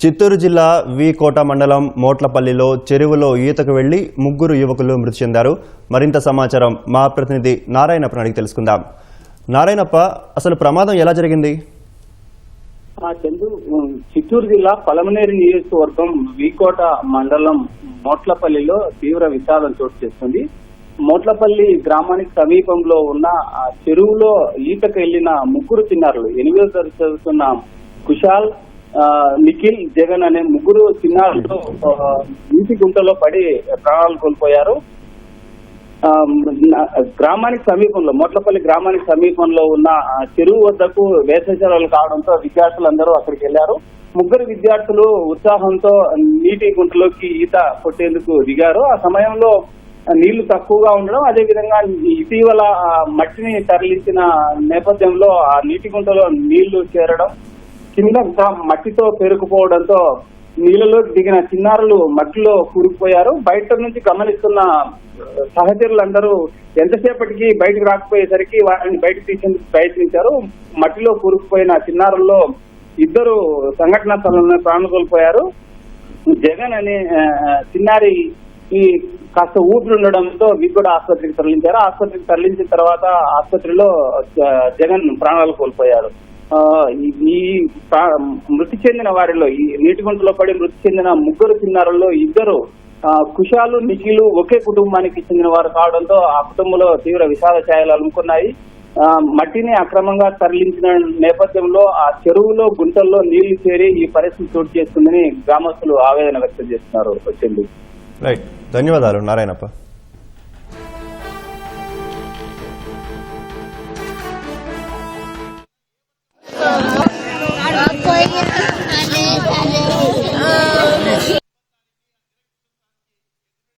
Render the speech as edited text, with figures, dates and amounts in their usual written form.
చిత్తూరు జిల్లా వి కోట మండలం మోట్లపల్లిలో చెరువులో ఈతకు వెళ్లి ముగ్గురు యువకులు మృతి చెందారు. మరింత సమాచారం మా ప్రతినిధి నారాయణప్పని అడిగి తెలుసుకుందాం. నారాయణప్ప, అసలు ప్రమాదం ఎలా జరిగింది? చిత్తూరు జిల్లా పలమనేరు నియోజకవర్గం వీకోట మండలం మోట్లపల్లిలో తీవ్ర విషాదం చోటు చేస్తుంది. మోట్లపల్లి గ్రామానికి సమీపంలో ఉన్న చెరువులో ఈతకు వెళ్లిన ముగ్గురు చిన్నారులు 8వ తరగతి చదువుతున్న కుశాల్, నిఖిల్, జగన్ అనే ముగ్గురు చిన్నారులు నీటి గుంటలో పడి ప్రాణాలు కోల్పోయారు. గ్రామానికి సమీపంలో మోట్లపల్లి గ్రామానికి సమీపంలో ఉన్న చెరువు వద్దకు వేసవి సెలవులు కావడంతో విద్యార్థులందరూ అక్కడికి వెళ్లారు. ముగ్గురు విద్యార్థులు ఉత్సాహంతో నీటి గుంటలోకి ఈత కొట్టేందుకు దిగారు. ఆ సమయంలో నీళ్లు తక్కువగా ఉండడం, అదేవిధంగా ఇటీవల మట్టిని తరలించిన నేపథ్యంలో ఆ నీటి గుంటలో నీళ్లు చేరడం, కింద మట్టితో పేరుకుపోవడంతో నీళ్ళలో దిగిన చిన్నారులు మట్టిలో కూరుకుపోయారు. బయట నుంచి గమనిస్తున్న సహచరులందరూ ఎంతసేపటికి బయటకు రాకపోయేసరికి వారిని బయటకు తీసేందుకు ప్రయత్నించారు. మట్టిలో కూరుకుపోయిన చిన్నారుల్లో ఇద్దరు సంఘటనా స్థలంలో ప్రాణం కోల్పోయారు. జగన్ అనే చిన్నారి కాస్త ఊపిరుండడంతో వీకోట ఆసుపత్రికి తరలించారు. ఆసుపత్రికి తరలించిన తర్వాత ఆసుపత్రిలో జగన్ ప్రాణాలు కోల్పోయారు. ఈ మృతి చెందిన వారిలో ఈ నీటి గుంటలో పడి మృతి చెందిన ముగ్గురు చిన్నారుల్లో ఇద్దరు కుశాలు, నిఖిలు ఒకే కుటుంబానికి చెందిన వారు కావడంతో ఆ కుటుంబంలో తీవ్ర విషాద ఛాయలు అలుముకున్నాయి. మట్టిని అక్రమంగా తరలించిన నేపథ్యంలో ఆ చెరువులో గుంటల్లో నీళ్లు చేరి ఈ పరిస్థితి చోటు చేస్తుందని గ్రామస్తులు ఆవేదన వ్యక్తం చేస్తున్నారు. వచ్చింది. రైట్, ధన్యవాదాలు నారాయణప్ప. कोई